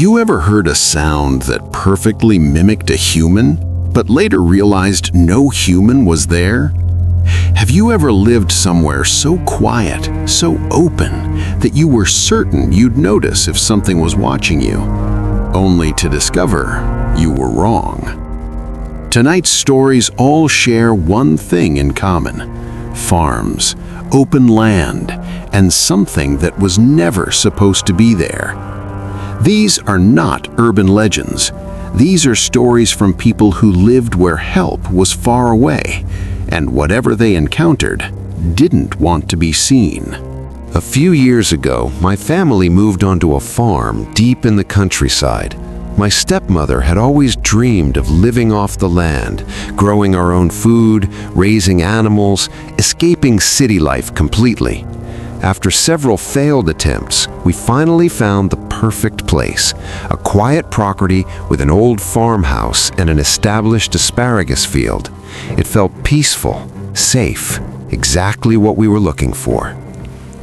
you ever heard a sound that perfectly mimicked a human, but later realized no human was there? Have you ever lived somewhere so quiet, so open, that you were certain you'd notice if something was watching you, only to discover you were wrong? Tonight's stories all share one thing in common: farms, open land, and something that was never supposed to be there. These are not urban legends. These are stories from people who lived where help was far away, and whatever they encountered didn't want to be seen. A few years ago, my family moved onto a farm deep in the countryside. My stepmother had always dreamed of living off the land, growing our own food, raising animals, escaping city life completely. After several failed attempts, we finally found the perfect place, a quiet property with an old farmhouse and an established asparagus field. It felt peaceful, safe, exactly what we were looking for.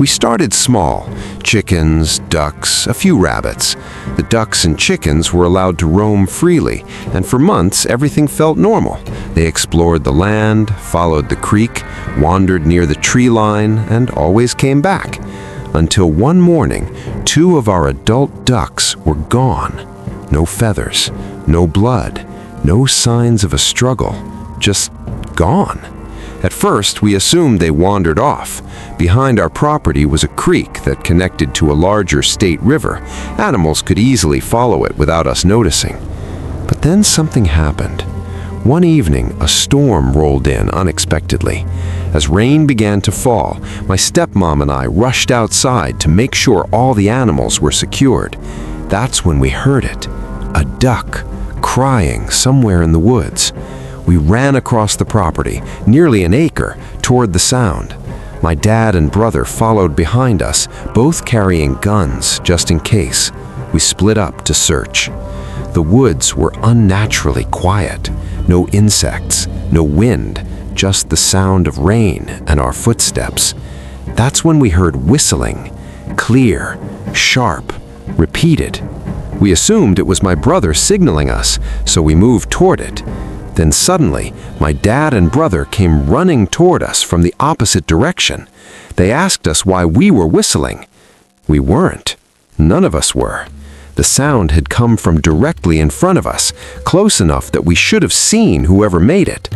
We started small: chickens, ducks, a few rabbits. The ducks and chickens were allowed to roam freely, and for months everything felt normal. They explored the land, followed the creek, wandered near the tree line, and always came back. Until one morning, 2 of our adult ducks were gone. No feathers, no blood, no signs of a struggle, just gone. At first, we assumed they wandered off. Behind our property was a creek that connected to a larger state river. Animals could easily follow it without us noticing. But then something happened. One evening, a storm rolled in unexpectedly. As rain began to fall, my stepmom and I rushed outside to make sure all the animals were secured. That's when we heard it: a duck crying somewhere in the woods. We ran across the property, nearly an acre, toward the sound. My dad and brother followed behind us, both carrying guns just in case. We split up to search. The woods were unnaturally quiet. No insects, no wind, just the sound of rain and our footsteps. That's when we heard whistling, clear, sharp, repeated. We assumed it was my brother signaling us, so we moved toward it. Then suddenly, my dad and brother came running toward us from the opposite direction. They asked us why we were whistling. We weren't. None of us were. The sound had come from directly in front of us, close enough that we should have seen whoever made it.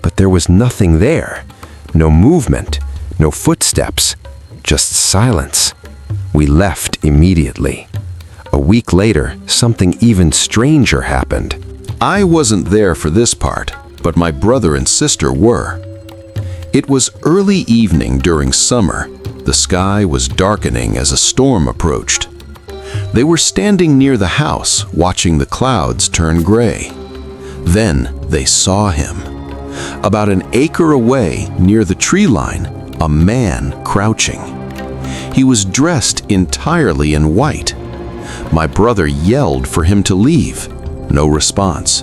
But there was nothing there. No movement, no footsteps, just silence. We left immediately. A week later, something even stranger happened. I wasn't there for this part, but my brother and sister were. It was early evening during summer. The sky was darkening as a storm approached. They were standing near the house, watching the clouds turn gray. Then they saw him. About an acre away, near the tree line, a man crouching. He was dressed entirely in white. My brother yelled for him to leave. No response.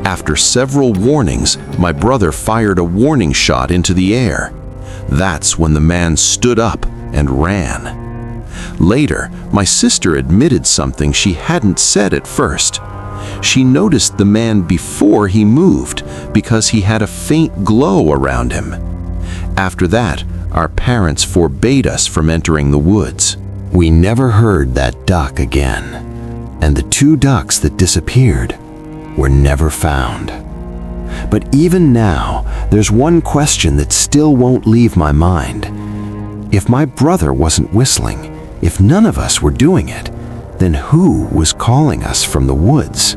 After several warnings, my brother fired a warning shot into the air. That's when the man stood up and ran. Later, my sister admitted something she hadn't said at first. She noticed the man before he moved because he had a faint glow around him. After that, our parents forbade us from entering the woods. We never heard that duck again. And the 2 ducks that disappeared were never found. But even now, there's one question that still won't leave my mind. If my brother wasn't whistling, if none of us were doing it, then who was calling us from the woods?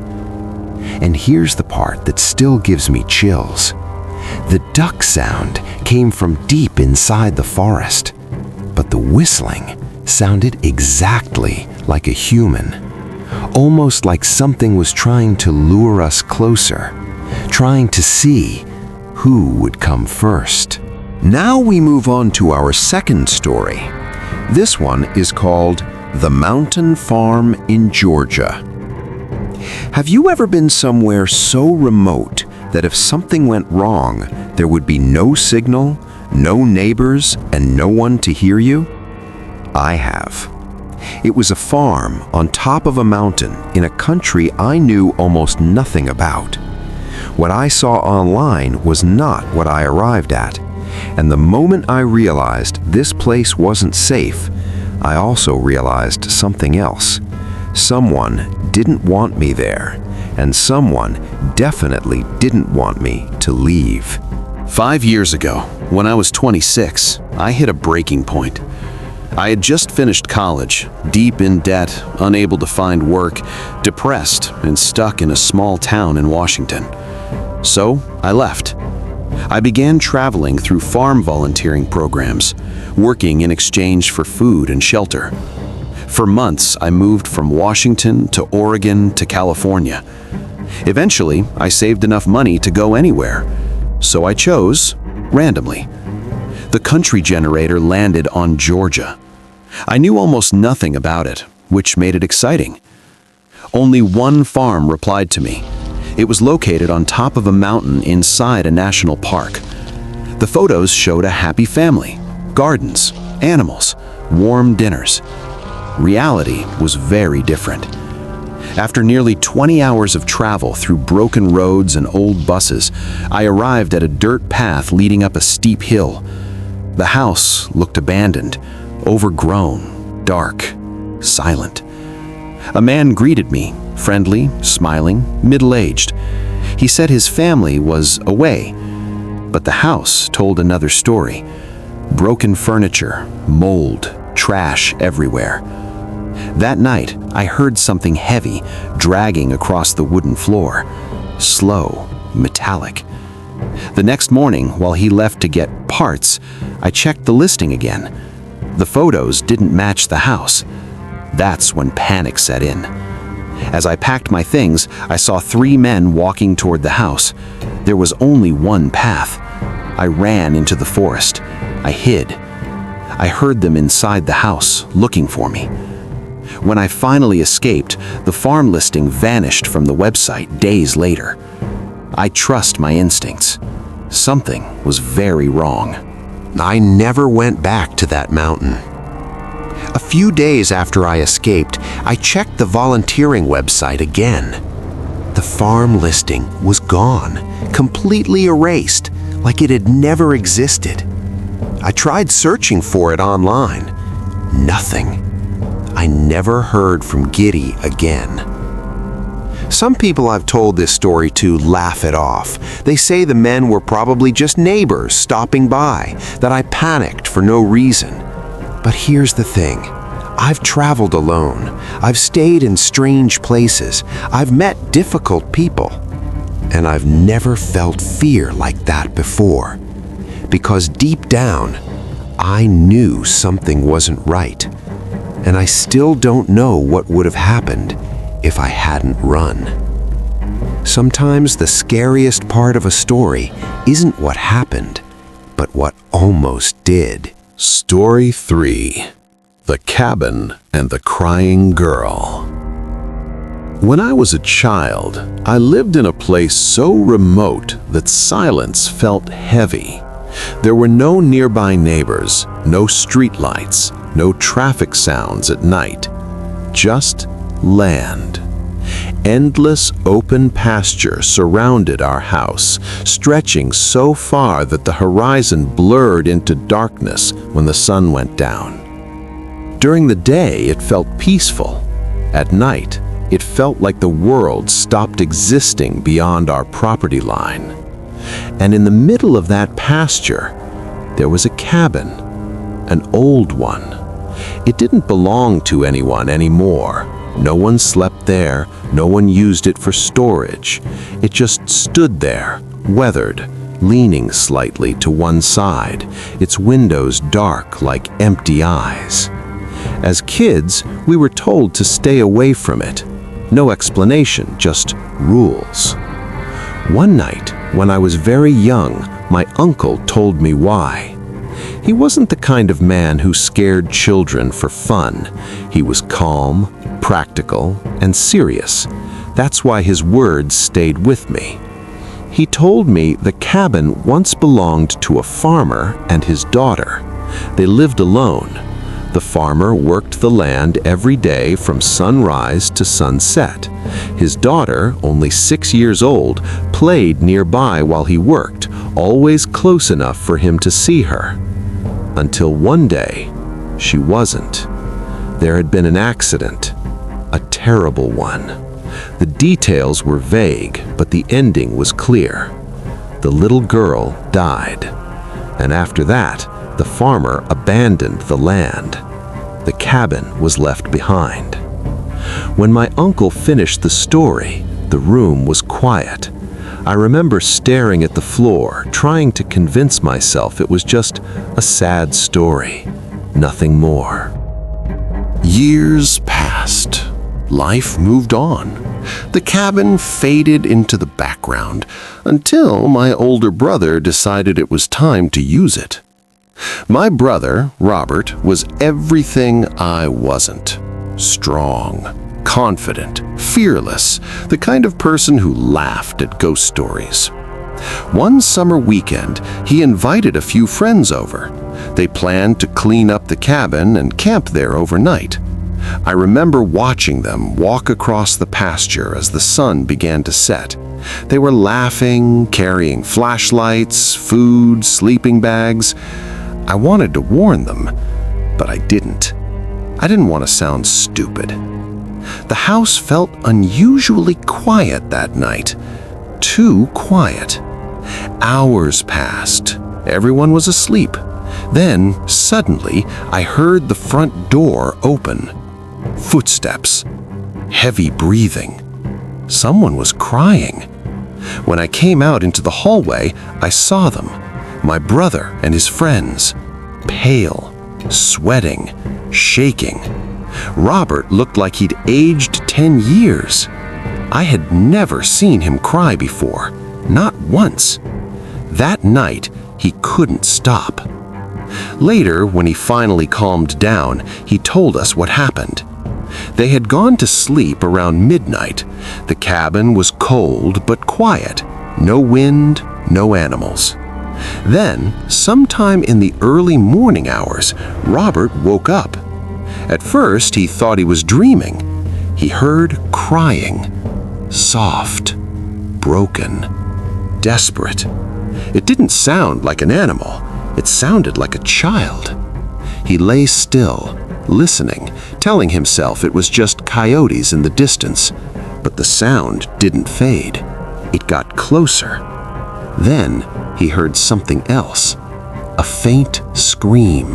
And here's the part that still gives me chills. The duck sound came from deep inside the forest, but the whistling sounded exactly like a human. Almost like something was trying to lure us closer, trying to see who would come first. Now we move on to our second story. This one is called The Mountain Farm in Georgia. Have you ever been somewhere so remote that if something went wrong, there would be no signal, no neighbors, and no one to hear you? I have. It was a farm on top of a mountain in a country I knew almost nothing about. What I saw online was not what I arrived at, and the moment I realized this place wasn't safe, I also realized something else. Someone didn't want me there, and someone definitely didn't want me to leave. 5 years ago, when I was 26, I hit a breaking point. I had just finished college, deep in debt, unable to find work, depressed, and stuck in a small town in Washington. So I left. I began traveling through farm volunteering programs, working in exchange for food and shelter. For months, I moved from Washington to Oregon to California. Eventually, I saved enough money to go anywhere, so I chose, randomly. The country generator landed on Georgia. I knew almost nothing about it, which made it exciting. Only one farm replied to me. It was located on top of a mountain inside a national park. The photos showed a happy family, gardens, animals, warm dinners. Reality was very different. After nearly 20 hours of travel through broken roads and old buses, I arrived at a dirt path leading up a steep hill. The house looked abandoned, overgrown, dark, silent. A man greeted me, friendly, smiling, middle-aged. He said his family was away, but the house told another story. Broken furniture, mold, trash everywhere. That night, I heard something heavy dragging across the wooden floor. Slow, metallic. The next morning, while he left to get parts, I checked the listing again. The photos didn't match the house. That's when panic set in. As I packed my things, I saw 3 men walking toward the house. There was only one path. I ran into the forest. I hid. I heard them inside the house, looking for me. When I finally escaped, the farm listing vanished from the website days later. I trust my instincts. Something was very wrong. I never went back to that mountain. A few days after I escaped, I checked the volunteering website again. The farm listing was gone, completely erased, like it had never existed. I tried searching for it online. Nothing. I never heard from Giddy again. Some people I've told this story to laugh it off. They say the men were probably just neighbors stopping by, that I panicked for no reason. But here's the thing. I've traveled alone. I've stayed in strange places. I've met difficult people. And I've never felt fear like that before. Because deep down, I knew something wasn't right. And I still don't know what would have happened if I hadn't run. Sometimes the scariest part of a story isn't what happened, but what almost did. Story 3. The Cabin and the Crying Girl. When I was a child, I lived in a place so remote that silence felt heavy. There were no nearby neighbors, no streetlights, no traffic sounds at night. Just land. Endless open pasture surrounded our house, stretching so far that the horizon blurred into darkness when the sun went down. During the day, it felt peaceful. At night, it felt like the world stopped existing beyond our property line. And in the middle of that pasture, there was a cabin, an old one. It didn't belong to anyone anymore. No one slept there, no one used it for storage. It just stood there, weathered, leaning slightly to one side, its windows dark like empty eyes. As kids, we were told to stay away from it. No explanation, just rules. One night, when I was very young, my uncle told me why. He wasn't the kind of man who scared children for fun. He was calm, practical, and serious. That's why his words stayed with me. He told me the cabin once belonged to a farmer and his daughter. They lived alone, The farmer worked the land every day from sunrise to sunset. His daughter, only 6 years old, played nearby while he worked, always close enough for him to see her. Until one day, she wasn't. There had been an accident, a terrible one. The details were vague, but the ending was clear. The little girl died, and after that, the farmer abandoned the land. The cabin was left behind. When my uncle finished the story, the room was quiet. I remember staring at the floor, trying to convince myself it was just a sad story, nothing more. Years passed. Life moved on. The cabin faded into the background until my older brother decided it was time to use it. My brother, Robert, was everything I wasn't. Strong, confident, fearless, the kind of person who laughed at ghost stories. One summer weekend, he invited a few friends over. They planned to clean up the cabin and camp there overnight. I remember watching them walk across the pasture as the sun began to set. They were laughing, carrying flashlights, food, sleeping bags. I wanted to warn them, but I didn't. I didn't want to sound stupid. The house felt unusually quiet that night. Too quiet. Hours passed. Everyone was asleep. Then, suddenly, I heard the front door open. Footsteps. Heavy breathing. Someone was crying. When I came out into the hallway, I saw them. My brother and his friends. Pale, sweating, shaking. Robert looked like he'd aged 10 years. I had never seen him cry before, not once. That night, he couldn't stop. Later, when he finally calmed down, he told us what happened. They had gone to sleep around midnight. The cabin was cold but quiet. No wind, no animals. Then, sometime in the early morning hours, Robert woke up. At first, he thought he was dreaming. He heard crying. Soft, broken, desperate. It didn't sound like an animal. It sounded like a child. He lay still, listening, telling himself it was just coyotes in the distance. But the sound didn't fade. It got closer. Then he heard something else. A faint scream.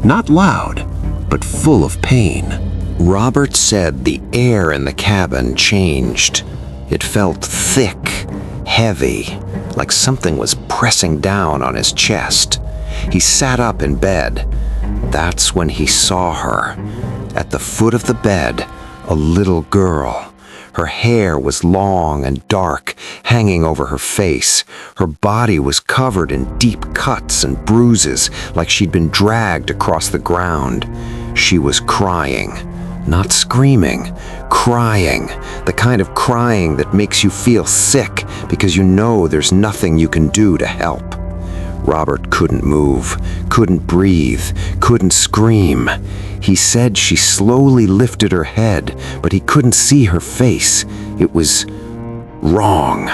Not loud, but full of pain. Robert said the air in the cabin changed. It felt thick, heavy, like something was pressing down on his chest. He sat up in bed. That's when he saw her. At the foot of the bed, a little girl. Her hair was long and dark, hanging over her face. Her body was covered in deep cuts and bruises, like she'd been dragged across the ground. She was crying. Not screaming, crying. The kind of crying that makes you feel sick because you know there's nothing you can do to help. Robert couldn't move, couldn't breathe, couldn't scream. He said she slowly lifted her head, but he couldn't see her face. It was wrong.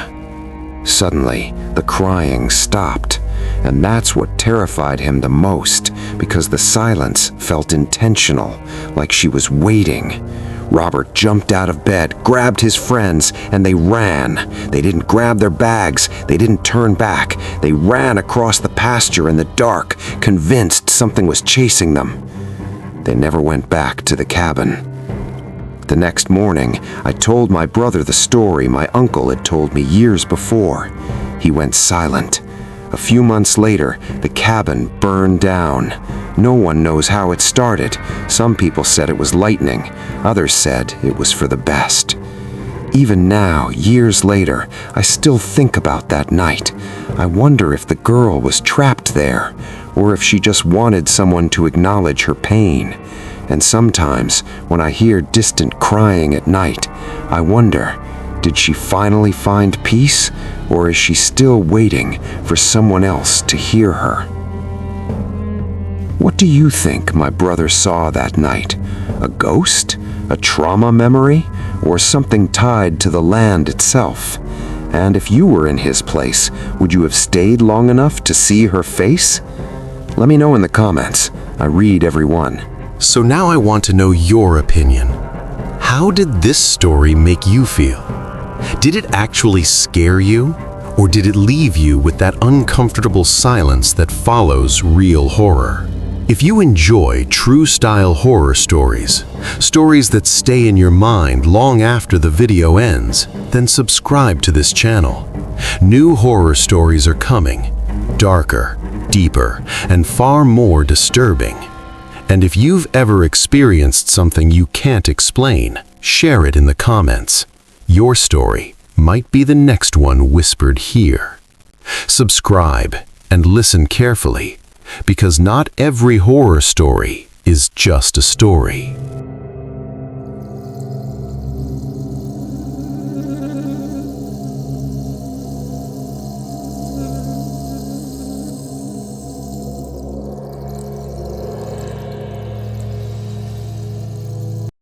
Suddenly, the crying stopped, and that's what terrified him the most, because the silence felt intentional, like she was waiting. Robert jumped out of bed, grabbed his friends, and they ran. They didn't grab their bags. They didn't turn back. They ran across the pasture in the dark, convinced something was chasing them. They never went back to the cabin. The next morning, I told my brother the story my uncle had told me years before. He went silent. A few months later, the cabin burned down. No one knows how it started. Some people said it was lightning. Others said it was for the best. Even now, years later, I still think about that night. I wonder if the girl was trapped there, or if she just wanted someone to acknowledge her pain. And sometimes, when I hear distant crying at night, I wonder, did she finally find peace, or is she still waiting for someone else to hear her? What do you think my brother saw that night? A ghost? A trauma memory? Or something tied to the land itself? And if you were in his place, would you have stayed long enough to see her face? Let me know in the comments. I read every one. So now I want to know your opinion. How did this story make you feel? Did it actually scare you? Or did it leave you with that uncomfortable silence that follows real horror? If you enjoy true-style horror stories, stories that stay in your mind long after the video ends, then subscribe to this channel. New horror stories are coming, darker, deeper, and far more disturbing. And if you've ever experienced something you can't explain, share it in the comments. Your story might be the next one whispered here. Subscribe and listen carefully, because not every horror story is just a story.